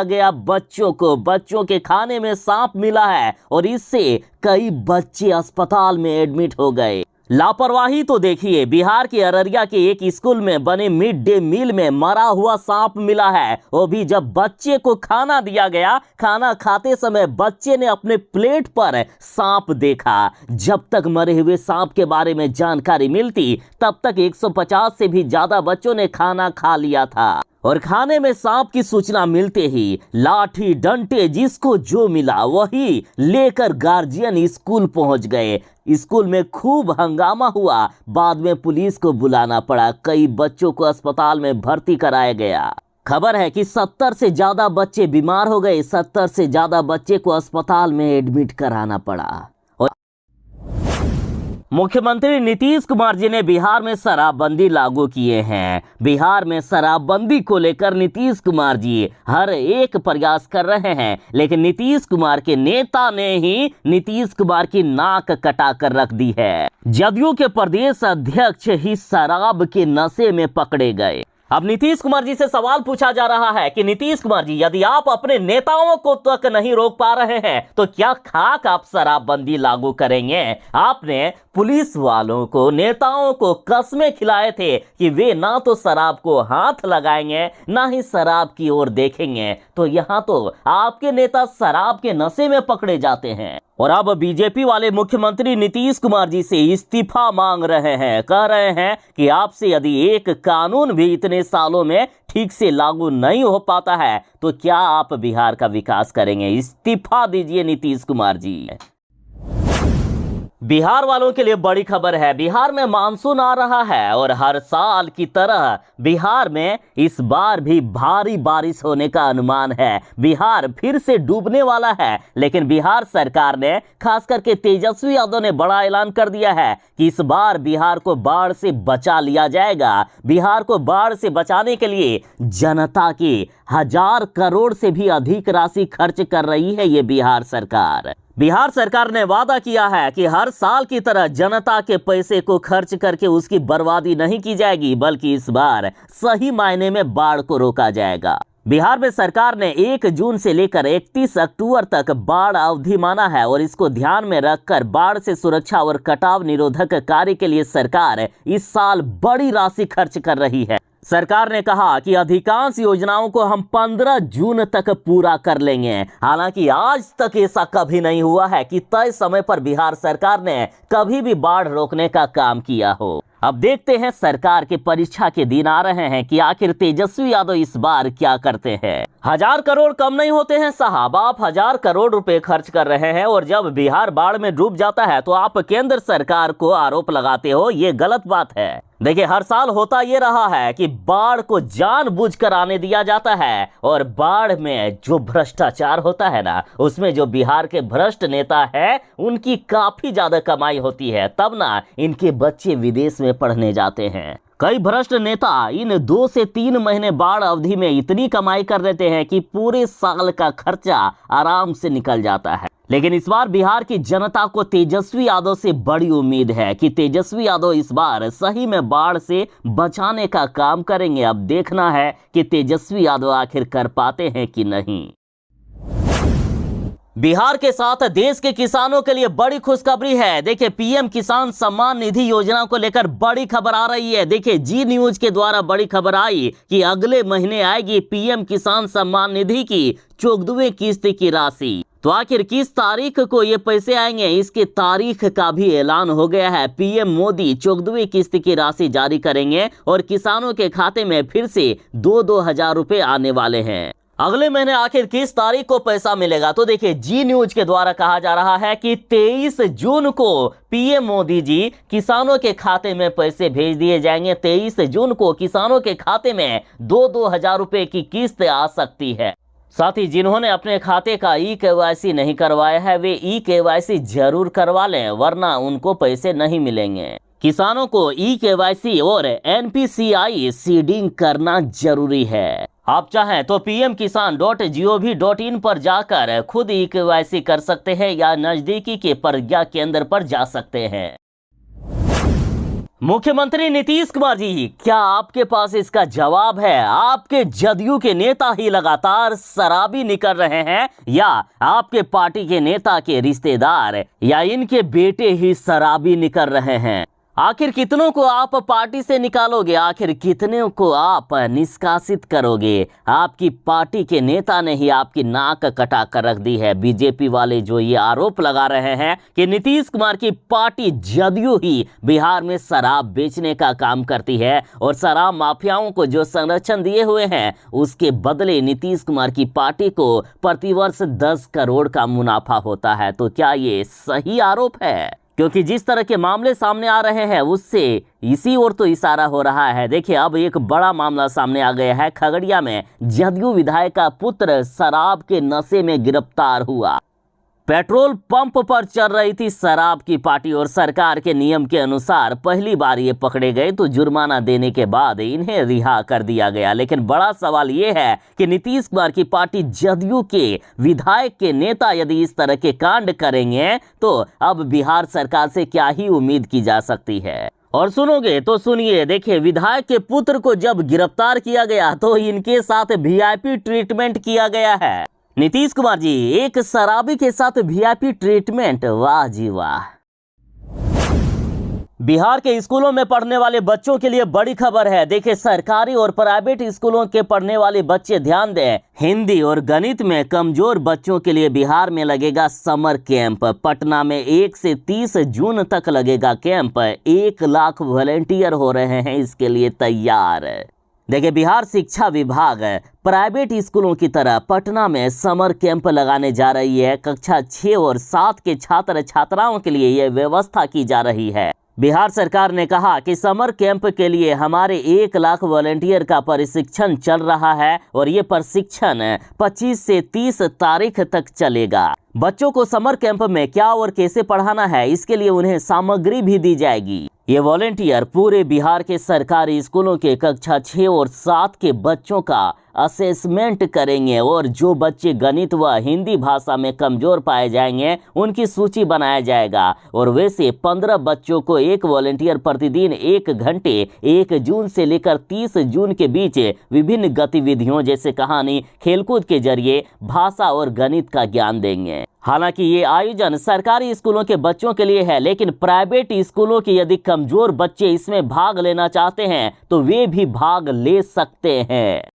गया बच्चों के खाने में सांप मिला है और इससे कई बच्चे अस्पताल में एडमिट हो गए। लापरवाही तो देखिए, बिहार के अररिया के एक स्कूल में बने मिड डे मील में मरा हुआ सांप मिला है। वो भी जब बच्चे को खाना दिया गया, खाना खाते समय बच्चे ने अपने प्लेट पर सांप देखा। जब तक मरे हुए सांप के बारे में जानकारी मिलती तब तक 150 से भी ज्यादा बच्चों ने खाना खा लिया था और खाने में सांप की सूचना मिलते ही लाठी डंडे जिसको जो मिला वही लेकर गार्जियन स्कूल पहुंच गए। स्कूल में खूब हंगामा हुआ, बाद में पुलिस को बुलाना पड़ा, कई बच्चों को अस्पताल में भर्ती कराया गया। खबर है कि 70 से ज्यादा बच्चे बीमार हो गए, 70 से ज्यादा बच्चे को अस्पताल में एडमिट कराना पड़ा। मुख्यमंत्री नीतीश कुमार जी ने बिहार में शराबबंदी लागू किए हैं। बिहार में शराबबंदी को लेकर नीतीश कुमार जी हर एक प्रयास कर रहे हैं, लेकिन नीतीश कुमार के नेता ने ही नीतीश कुमार की नाक कटा कर रख दी है। जदयू के प्रदेश अध्यक्ष ही शराब के नशे में पकड़े गए। अब नीतीश कुमार जी से सवाल पूछा जा रहा है कि नीतीश कुमार जी, यदि आप अपने नेताओं को तक नहीं रोक पा रहे हैं तो क्या खाक आप शराबबंदी लागू करेंगे? आपने पुलिस वालों को, नेताओं को कस्में खिलाए थे कि वे ना तो शराब को हाथ लगाएंगे ना ही शराब की ओर देखेंगे, तो यहाँ तो आपके नेता शराब के नशे में पकड़े जाते हैं। और अब बीजेपी वाले मुख्यमंत्री नीतीश कुमार जी से इस्तीफा मांग रहे हैं। कह रहे हैं कि आपसे यदि एक कानून भी इतने सालों में ठीक से लागू नहीं हो पाता है तो क्या आप बिहार का विकास करेंगे? इस्तीफा दीजिए नीतीश कुमार जी। बिहार वालों के लिए बड़ी खबर है। बिहार में मानसून आ रहा है और हर साल की तरह बिहार में इस बार भी भारी बारिश होने का अनुमान है। बिहार फिर से डूबने वाला है, लेकिन बिहार सरकार ने, खास करके तेजस्वी यादव ने बड़ा ऐलान कर दिया है कि इस बार बिहार को बाढ़ से बचा लिया जाएगा। बिहार को बाढ़ से बचाने के लिए जनता की 1000 करोड़ से भी अधिक राशि खर्च कर रही है ये बिहार सरकार। बिहार सरकार ने वादा किया है कि हर साल की तरह जनता के पैसे को खर्च करके उसकी बर्बादी नहीं की जाएगी, बल्कि इस बार सही मायने में बाढ़ को रोका जाएगा। बिहार में सरकार ने 1 जून से लेकर 31 अक्टूबर तक बाढ़ अवधि माना है और इसको ध्यान में रखकर बाढ़ से सुरक्षा और कटाव निरोधक कार्य के लिए सरकार इस साल बड़ी राशि खर्च कर रही है। सरकार ने कहा कि अधिकांश योजनाओं को हम 15 जून तक पूरा कर लेंगे। हालांकि आज तक ऐसा कभी नहीं हुआ है कि तय समय पर बिहार सरकार ने कभी भी बाढ़ रोकने का काम किया हो। अब देखते हैं, सरकार के परीक्षा के दिन आ रहे हैं कि आखिर तेजस्वी यादव इस बार क्या करते हैं। 1000 करोड़ कम नहीं होते हैं साहब, आप 1000 करोड़ रुपए खर्च कर रहे हैं और जब बिहार बाढ़ में डूब जाता है तो आप केंद्र सरकार को आरोप लगाते हो। ये गलत बात है। देखिए, हर साल होता ये रहा है कि बाढ़ को जानबूझकर आने दिया जाता है और बाढ़ में जो भ्रष्टाचार होता है ना, उसमें जो बिहार के भ्रष्ट नेता है उनकी काफी ज्यादा कमाई होती है, तब ना इनके बच्चे विदेश में पढ़ने जाते हैं। कई भ्रष्ट नेता इन 2 से 3 महीने बाढ़ अवधि में इतनी कमाई कर लेते हैं कि पूरे साल का खर्चा आराम से निकल जाता है। लेकिन इस बार बिहार की जनता को तेजस्वी यादव से बड़ी उम्मीद है कि तेजस्वी यादव इस बार सही में बाढ़ से बचाने का काम करेंगे। अब देखना है कि तेजस्वी यादव आखिर कर पाते हैं कि नहीं। बिहार के साथ देश के किसानों के लिए बड़ी खुशखबरी है। देखिए, पीएम किसान सम्मान निधि योजना को लेकर बड़ी खबर आ रही है। देखिए, जी न्यूज के द्वारा बड़ी खबर आई कि अगले महीने आएगी पीएम किसान सम्मान निधि की 14वीं किस्त की राशि। तो आखिर किस तारीख को ये पैसे आएंगे, इसके तारीख का भी ऐलान हो गया है। पीएम मोदी 14वीं किस्त की राशि जारी करेंगे और किसानों के खाते में फिर से 2-2 हजार रुपए आने वाले हैं। अगले महीने आखिर किस तारीख को पैसा मिलेगा? तो देखिए, जी न्यूज के द्वारा कहा जा रहा है कि 23 जून को पीएम मोदी जी किसानों के खाते में पैसे भेज दिए जाएंगे। 23 जून को किसानों के खाते में 2-2 हजार रुपए की किस्त आ सकती है। साथ ही जिन्होंने अपने खाते का ई-केवाईसी नहीं करवाया है वे ई-केवाईसी जरूर करवा लें, वरना उनको पैसे नहीं मिलेंगे। किसानों को ई-केवाईसी और एनपीसीआई सीडिंग करना जरूरी है। आप चाहें तो pmkisan.gov.in पर जाकर खुद ई-केवाईसी कर सकते हैं या नजदीकी के प्रज्ञा केंद्र पर जा सकते हैं। मुख्यमंत्री नीतीश कुमार जी, क्या आपके पास इसका जवाब है? आपके जदयू के नेता ही लगातार शराबी निकल रहे हैं या आपके पार्टी के नेता के रिश्तेदार या इनके बेटे ही शराबी निकल रहे हैं? आखिर कितनों को आप पार्टी से निकालोगे? आखिर कितने को आप निष्कासित करोगे? आपकी पार्टी के नेता ने ही आपकी नाक कटा कर रख दी है। बीजेपी वाले जो ये आरोप लगा रहे हैं कि नीतीश कुमार की पार्टी जदयू ही बिहार में शराब बेचने का काम करती है और शराब माफियाओं को जो संरक्षण दिए हुए हैं उसके बदले नीतीश कुमार की पार्टी को प्रतिवर्ष 10 करोड़ का मुनाफा होता है। तो क्या ये सही आरोप है? क्योंकि जिस तरह के मामले सामने आ रहे हैं उससे इसी ओर तो इशारा हो रहा है। देखिए, अब एक बड़ा मामला सामने आ गया है। खगड़िया में जदयू विधायक का पुत्र शराब के नशे में गिरफ्तार हुआ। पेट्रोल पंप पर चल रही थी शराब की पार्टी और सरकार के नियम के अनुसार पहली बार ये पकड़े गए तो जुर्माना देने के बाद इन्हें रिहा कर दिया गया। लेकिन बड़ा सवाल ये है कि नीतीश कुमार की पार्टी जदयू के विधायक के नेता यदि इस तरह के कांड करेंगे तो अब बिहार सरकार से क्या ही उम्मीद की जा सकती है। और सुनोगे तो सुनिए, देखिए, विधायक के पुत्र को जब गिरफ्तार किया गया तो इनके साथ वीआईपी ट्रीटमेंट किया गया है। नीतीश कुमार जी, एक शराबी के साथ वीआईपी ट्रीटमेंट, वाह जी वाह। बिहार के स्कूलों में पढ़ने वाले बच्चों के लिए बड़ी खबर है। देखिए, सरकारी और प्राइवेट स्कूलों के पढ़ने वाले बच्चे ध्यान दें, हिंदी और गणित में कमजोर बच्चों के लिए बिहार में लगेगा समर कैंप। पटना में 1 से 30 जून तक लगेगा कैंप। 1 लाख वॉलंटियर हो रहे हैं इसके लिए तैयार। देखिए, बिहार शिक्षा विभाग प्राइवेट स्कूलों की तरह पटना में समर कैंप लगाने जा रही है। कक्षा 6 और 7 के छात्र छात्राओं के लिए यह व्यवस्था की जा रही है। बिहार सरकार ने कहा कि समर कैंप के लिए हमारे 1 लाख वॉलंटियर का प्रशिक्षण चल रहा है और ये प्रशिक्षण 25 से 30 तारीख तक चलेगा। बच्चों को समर कैंप में क्या और कैसे पढ़ाना है इसके लिए उन्हें सामग्री भी दी जाएगी। ये वॉलंटियर पूरे बिहार के सरकारी स्कूलों के कक्षा 6 और 7 के बच्चों का असेसमेंट करेंगे और जो बच्चे गणित व हिंदी भाषा में कमजोर पाए जाएंगे उनकी सूची बनाया जाएगा। और वैसे 15 बच्चों को एक वॉलंटियर प्रतिदिन 1 घंटे 1 जून से लेकर 30 जून के बीच विभिन्न गतिविधियों जैसे कहानी, खेलकूद के जरिए भाषा और गणित का ज्ञान देंगे। हालांकि ये आयोजन सरकारी स्कूलों के बच्चों के लिए है, लेकिन प्राइवेट स्कूलों के यदि कमजोर बच्चे इसमें भाग लेना चाहते हैं तो वे भी भाग ले सकते हैं।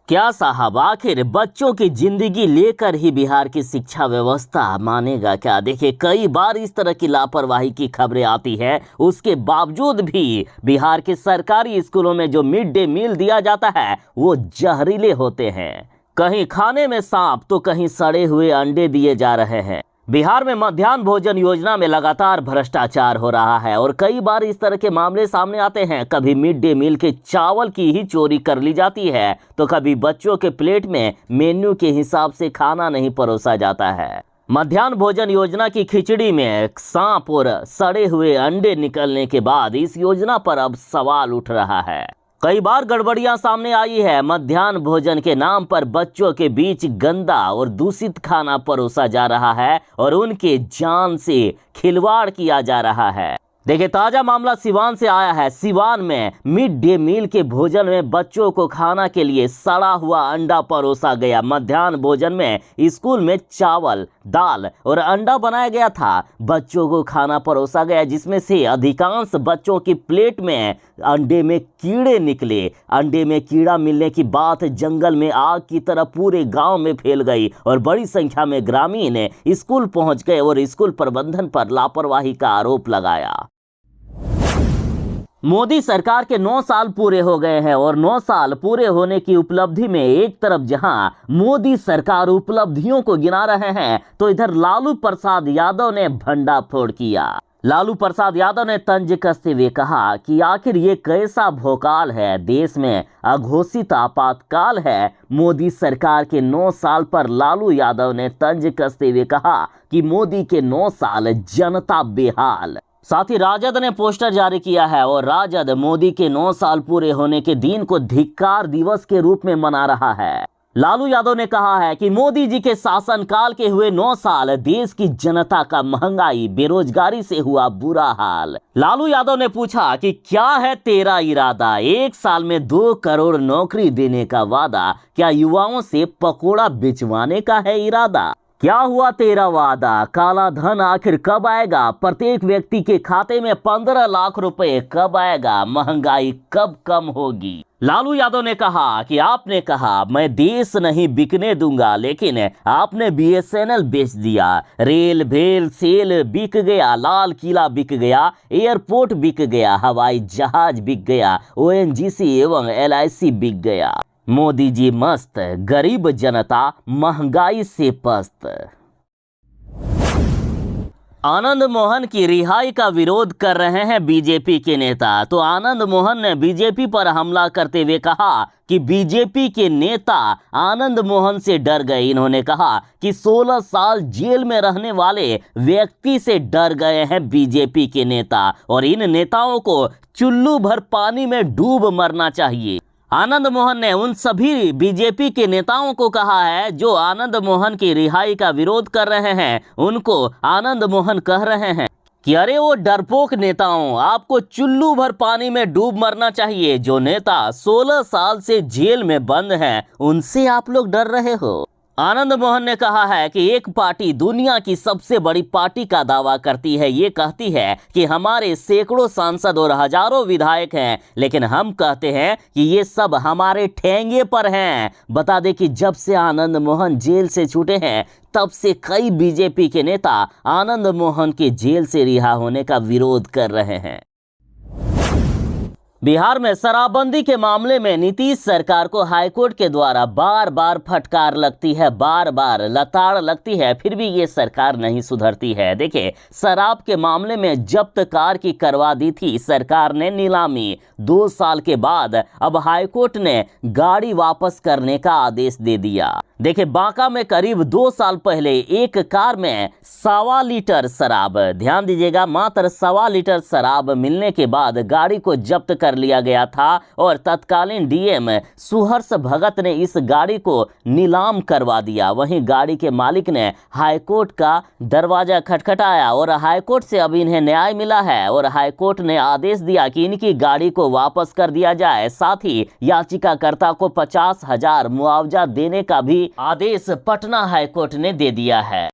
क्या साहब, आखिर बच्चों की जिंदगी लेकर ही बिहार की शिक्षा व्यवस्था मानेगा क्या? देखिए, कई बार इस तरह की लापरवाही की खबरें आती है, उसके बावजूद भी बिहार के सरकारी स्कूलों में जो मिड डे मील दिया जाता है वो जहरीले होते हैं। कहीं खाने में सांप तो कहीं सड़े हुए अंडे दिए जा रहे हैं। बिहार में मध्याह्न भोजन योजना में लगातार भ्रष्टाचार हो रहा है और कई बार इस तरह के मामले सामने आते हैं। कभी मिड डे मील के चावल की ही चोरी कर ली जाती है तो कभी बच्चों के प्लेट में मेन्यू के हिसाब से खाना नहीं परोसा जाता है। मध्याह्न भोजन योजना की खिचड़ी में सांप और सड़े हुए अंडे निकलने के बाद इस योजना पर अब सवाल उठ रहा है। कई बार गड़बड़ियां सामने आई है। मध्याह्न भोजन के नाम पर बच्चों के बीच गंदा और दूषित खाना परोसा जा रहा है और उनके जान से खिलवाड़ किया जा रहा है। देखिए, ताजा मामला सिवान से आया है। सिवान में मिड डे मील के भोजन में बच्चों को खाना के लिए सड़ा हुआ अंडा परोसा गया। मध्याह्न भोजन में स्कूल में चावल, दाल और अंडा बनाया गया था। बच्चों को खाना परोसा गया जिसमें से अधिकांश बच्चों की प्लेट में अंडे में कीड़े निकले। अंडे में कीड़ा मिलने की बात जंगल में आग की तरह पूरे गांव में फैल गई और बड़ी संख्या में ग्रामीण स्कूल पहुंच गए और स्कूल प्रबंधन पर लापरवाही का आरोप लगाया। मोदी सरकार के 9 साल पूरे हो गए हैं और 9 साल पूरे होने की उपलब्धि में एक तरफ जहां मोदी सरकार उपलब्धियों को गिना रहे हैं तो इधर लालू प्रसाद यादव ने भंडाफोड़ किया। लालू प्रसाद यादव ने तंज कसते हुए कहा कि आखिर ये कैसा भोकाल है, देश में अघोषित आपातकाल है। मोदी सरकार के 9 साल पर लालू यादव ने तंज कसते हुए कहा कि मोदी के 9 साल जनता बेहाल। साथ ही राजद ने पोस्टर जारी किया है और राजद मोदी के 9 साल पूरे होने के दिन को धिक्कार दिवस के रूप में मना रहा है। लालू यादव ने कहा है कि मोदी जी के शासनकाल के हुए 9 साल देश की जनता का महंगाई बेरोजगारी से हुआ बुरा हाल। लालू यादव ने पूछा कि क्या है तेरा इरादा, 1 साल में 2 करोड़ नौकरी देने का वादा, क्या युवाओं से पकोड़ा बिचवाने का है इरादा? क्या हुआ तेरा वादा, काला धन आखिर कब आएगा, प्रत्येक व्यक्ति के खाते में 15 लाख रुपए कब आएगा, महंगाई कब कम होगी? लालू यादव ने कहा कि आपने कहा मैं देश नहीं बिकने दूंगा, लेकिन आपने बीएसएनएल बेच दिया, रेल भेल सेल बिक गया, लाल किला बिक गया, एयरपोर्ट बिक गया, हवाई जहाज बिक गया, ओएनजीसी एवं एलआईसी बिक गया। मोदी जी मस्त, गरीब जनता महंगाई से पस्त। आनंद मोहन की रिहाई का विरोध कर रहे हैं बीजेपी के नेता। तो आनंद मोहन ने बीजेपी पर हमला करते हुए कहा कि बीजेपी के नेता आनंद मोहन से डर गए। इन्होंने कहा कि 16 साल जेल में रहने वाले व्यक्ति से डर गए हैं बीजेपी के नेता और इन नेताओं को चुल्लू भर पानी में डूब मरना चाहिए। आनंद मोहन ने उन सभी बीजेपी के नेताओं को कहा है जो आनंद मोहन की रिहाई का विरोध कर रहे हैं, उनको आनंद मोहन कह रहे हैं कि अरे वो डरपोक नेताओं, आपको चुल्लू भर पानी में डूब मरना चाहिए। जो नेता 16 साल से जेल में बंद हैं, उनसे आप लोग डर रहे हो। आनंद मोहन ने कहा है कि एक पार्टी दुनिया की सबसे बड़ी पार्टी का दावा करती है, ये कहती है कि हमारे सैकड़ों सांसद और हजारों विधायक हैं, लेकिन हम कहते हैं कि ये सब हमारे ठेंगे पर हैं। बता दें कि जब से आनंद मोहन जेल से छूटे हैं, तब से कई बीजेपी के नेता आनंद मोहन के जेल से रिहा होने का विरोध कर रहे हैं। बिहार में शराबबंदी के मामले में नीतीश सरकार को हाईकोर्ट के द्वारा बार बार फटकार लगती है, बार बार लताड़ लगती है, फिर भी ये सरकार नहीं सुधरती है। देखिए, शराब के मामले में जब्त कार की करवा दी थी सरकार ने नीलामी। 2 साल के बाद अब हाईकोर्ट ने गाड़ी वापस करने का आदेश दे दिया। देखिए, बांका में करीब 2 साल पहले एक कार में 1.25 लीटर शराब, ध्यान दीजिएगा, मात्र 1.25 लीटर शराब मिलने के बाद गाड़ी को जब्त कर लिया गया था और तत्कालीन डीएम सुहर्ष भगत ने इस गाड़ी को नीलाम करवा दिया। वहीं गाड़ी के मालिक ने हाईकोर्ट का दरवाजा खटखटाया और हाईकोर्ट से अब इन्हें न्याय मिला है और हाईकोर्ट ने आदेश दिया कि इनकी गाड़ी को वापस कर दिया जाए। साथ ही याचिकाकर्ता को 50,000 मुआवजा देने का भी आदेश पटना हाईकोर्ट ने दे दिया है।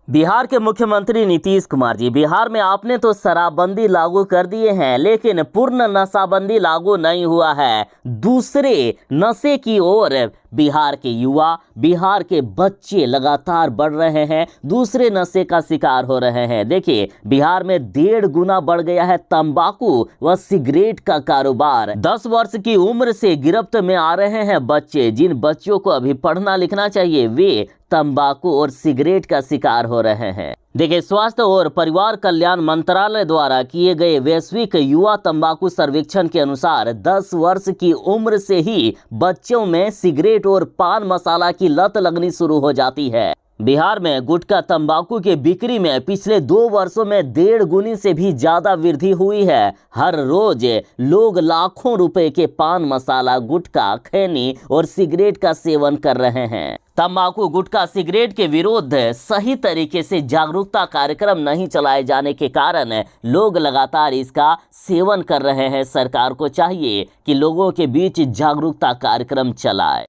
बिहार के मुख्यमंत्री नीतीश कुमार जी, बिहार में आपने तो शराबबंदी लागू कर दिए हैं, लेकिन पूर्ण नशाबंदी लागू नहीं हुआ है। दूसरे नशे की ओर बिहार के युवा, बिहार के बच्चे लगातार बढ़ रहे हैं, दूसरे नशे का शिकार हो रहे हैं। देखिए, बिहार में 1.5 गुना बढ़ गया है तंबाकू व सिगरेट का कारोबार। 10 वर्ष की उम्र से गिरफ्त में आ रहे हैं बच्चे। जिन बच्चों को अभी पढ़ना लिखना चाहिए, वे तंबाकू और सिगरेट का शिकार हो रहे हैं। देखिए, स्वास्थ्य और परिवार कल्याण मंत्रालय द्वारा किए गए वैश्विक युवा तंबाकू सर्वेक्षण के अनुसार 10 वर्ष की उम्र से ही बच्चों में सिगरेट और पान मसाला की लत लगनी शुरू हो जाती है। बिहार में गुटखा तंबाकू के बिक्री में पिछले 2 वर्षों में 1.5 गुनी से भी ज्यादा वृद्धि हुई है। हर रोज लोग लाखों रुपए के पान मसाला, गुटखा, खैनी और सिगरेट का सेवन कर रहे हैं। तंबाकू, गुटखा, सिगरेट के विरुद्ध सही तरीके से जागरूकता कार्यक्रम नहीं चलाए जाने के कारण लोग लगातार इसका सेवन कर रहे हैं। सरकार को चाहिए कि लोगों के बीच जागरूकता कार्यक्रम चलाए।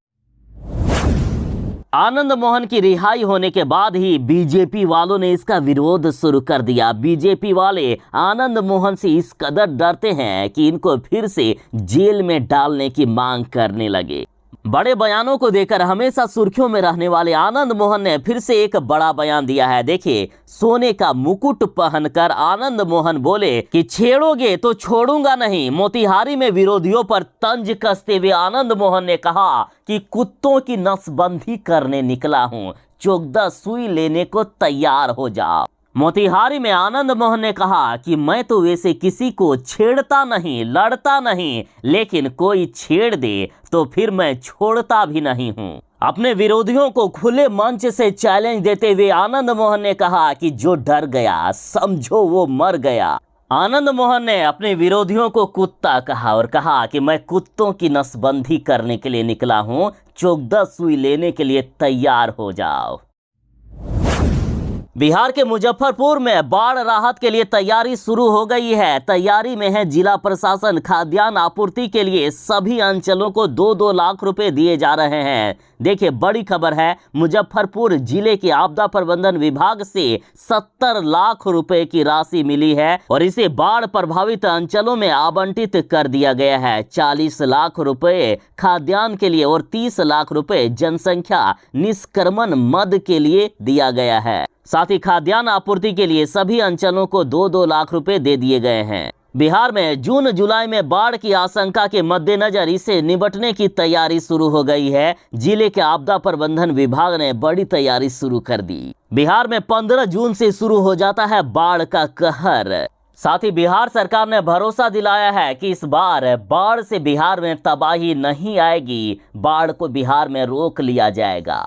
आनंद मोहन की रिहाई होने के बाद ही बीजेपी वालों ने इसका विरोध शुरू कर दिया। बीजेपी वाले आनंद मोहन से इस कदर डरते हैं कि इनको फिर से जेल में डालने की मांग करने लगे। बड़े बयानों को देकर हमेशा सुर्खियों में रहने वाले आनंद मोहन ने फिर से एक बड़ा बयान दिया है। देखिए, सोने का मुकुट पहनकर आनंद मोहन बोले कि छेड़ोगे तो छोड़ूंगा नहीं। मोतिहारी में विरोधियों पर तंज कसते हुए आनंद मोहन ने कहा कि कुत्तों की नसबंदी करने निकला हूं, चोगदा सुई लेने को तैयार हो जाओ। मोतिहारी में आनंद मोहन ने कहा कि मैं तो वैसे किसी को छेड़ता नहीं, लड़ता नहीं, लेकिन कोई छेड़ दे तो फिर मैं छोड़ता भी नहीं हूं। अपने विरोधियों को खुले मंच से चैलेंज देते हुए आनंद मोहन ने कहा कि जो डर गया समझो वो मर गया। आनंद मोहन ने अपने विरोधियों को कुत्ता कहा और कहा कि मैं कुत्तों की नसबंदी करने के लिए निकला हूं, चोकदा सुई लेने के लिए तैयार हो जाओ। बिहार के मुजफ्फरपुर में बाढ़ राहत के लिए तैयारी शुरू हो गई है। तैयारी में है जिला प्रशासन। खाद्यान्न आपूर्ति के लिए सभी अंचलों को 2-2 लाख रुपए दिए जा रहे हैं। देखिए, बड़ी खबर है, मुजफ्फरपुर जिले के आपदा प्रबंधन विभाग से 70 लाख रुपए की राशि मिली है और इसे बाढ़ प्रभावित अंचलों में आवंटित कर दिया गया है। 40 लाख रुपए खाद्यान्न के लिए और 30 लाख रुपए जनसंख्या निष्क्रमण मद के लिए दिया गया है। साथ ही खाद्यान्न आपूर्ति के लिए सभी अंचलों को 2-2 लाख रुपए दे दिए गए हैं। बिहार में जून जुलाई में बाढ़ की आशंका के मद्देनजर इसे निपटने की तैयारी शुरू हो गई है। जिले के आपदा प्रबंधन विभाग ने बड़ी तैयारी शुरू कर दी। बिहार में 15 जून से शुरू हो जाता है बाढ़ का कहर। साथ ही बिहार सरकार ने भरोसा दिलाया है कि इस बार बाढ़ से बिहार में तबाही नहीं आएगी, बाढ़ को बिहार में रोक लिया जाएगा।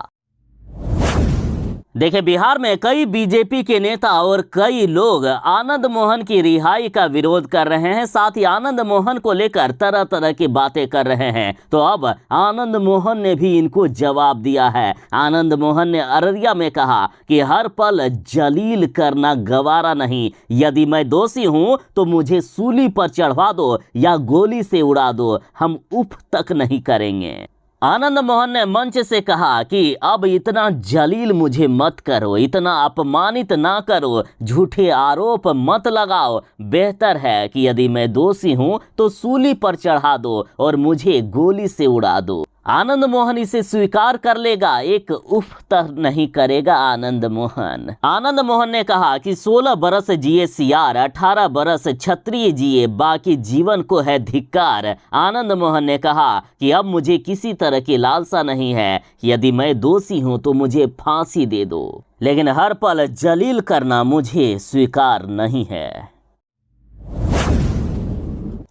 देखिए, बिहार में कई बीजेपी के नेता और कई लोग आनंद मोहन की रिहाई का विरोध कर रहे हैं। साथ ही आनंद मोहन को लेकर तरह तरह की बातें कर रहे हैं। तो अब आनंद मोहन ने भी इनको जवाब दिया है। आनंद मोहन ने अररिया में कहा कि हर पल जलील करना गवारा नहीं, यदि मैं दोषी हूं तो मुझे सूली पर चढ़वा दो या गोली से उड़ा दो, हम उफ तक नहीं करेंगे। आनंद मोहन ने मंच से कहा कि अब इतना जलील मुझे मत करो, इतना अपमानित ना करो, झूठे आरोप मत लगाओ। बेहतर है कि यदि मैं दोषी हूं तो सूली पर चढ़ा दो और मुझे गोली से उड़ा दो। आनंद मोहन इसे स्वीकार कर लेगा, एक उफ तक नहीं करेगा आनंद मोहन। आनंद मोहन ने कहा कि 16 बरस जिए सियार, 18 बरस क्षत्रिय जिए, बाकी जीवन को है धिक्कार। आनंद मोहन ने कहा कि अब मुझे किसी तरह की लालसा नहीं है, यदि मैं दोषी हूं तो मुझे फांसी दे दो, लेकिन हर पल जलील करना मुझे स्वीकार नहीं है।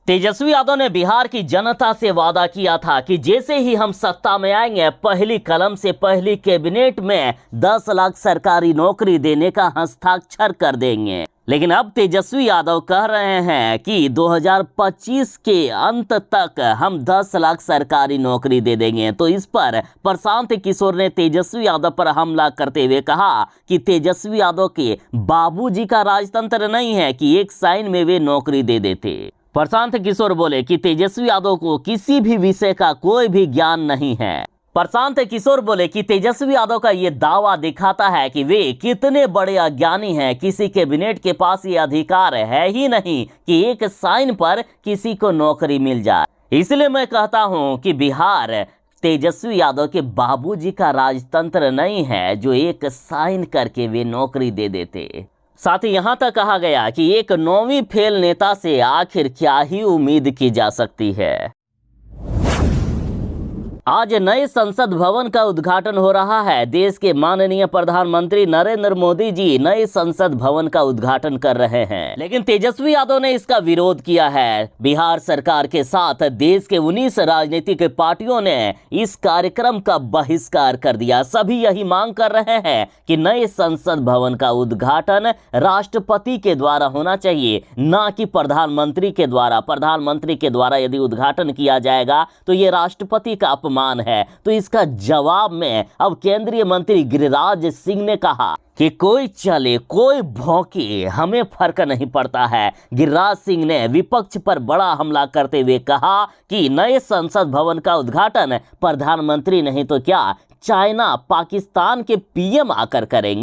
तेजस्वी यादव ने बिहार की जनता से वादा किया था कि जैसे ही हम सत्ता में आएंगे, पहली कलम से पहली कैबिनेट में 10 लाख सरकारी नौकरी देने का हस्ताक्षर कर देंगे। लेकिन अब तेजस्वी यादव कह रहे हैं कि 2025 के अंत तक हम 10 लाख सरकारी नौकरी दे देंगे। तो इस पर प्रशांत किशोर ने तेजस्वी यादव पर हमला करते हुए कहा कि तेजस्वी यादव के बाबूजी का राजतंत्र नहीं है कि एक साइन में वे नौकरी दे देते। प्रशांत किशोर बोले कि तेजस्वी यादव को किसी भी विषय का कोई भी ज्ञान नहीं है। प्रशांत किशोर बोले कि तेजस्वी यादव का ये दावा दिखाता है कि वे कितने बड़े अज्ञानी हैं। किसी कैबिनेट के पास ये अधिकार है ही नहीं कि एक साइन पर किसी को नौकरी मिल जाए। इसलिए मैं कहता हूं कि बिहार तेजस्वी यादव के बाबूजी का राजतंत्र नहीं है जो एक साइन करके वे नौकरी दे देते। साथ ही यहां तक कहा गया कि एक 9वीं फेल नेता से आखिर क्या ही उम्मीद की जा सकती है। आज नए संसद भवन का उद्घाटन हो रहा है। देश के माननीय प्रधानमंत्री नरेंद्र मोदी जी नए संसद भवन का उद्घाटन कर रहे हैं, लेकिन तेजस्वी यादव ने इसका विरोध किया है। बिहार सरकार के साथ देश के 19 राजनीतिक पार्टियों ने इस कार्यक्रम का बहिष्कार कर दिया। सभी यही मांग कर रहे हैं कि नए संसद भवन का उद्घाटन राष्ट्रपति के द्वारा होना चाहिए, ना कि प्रधानमंत्री के द्वारा। प्रधानमंत्री के द्वारा यदि उद्घाटन किया जाएगा तो ये राष्ट्रपति का अपमान है। तो इसका जवाब में अब केंद्रीय मंत्री गिरिराज सिंह ने कहा कि कोई चले कोई भौंके, हमें फर्क नहीं पड़ता है। गिरिराज सिंह ने विपक्ष पर बड़ा हमला करते हुए कहा कि नए संसद भवन का उद्घाटन प्रधानमंत्री नहीं तो क्या चाइना, पाकिस्तान के पीएम आकर करेंगे।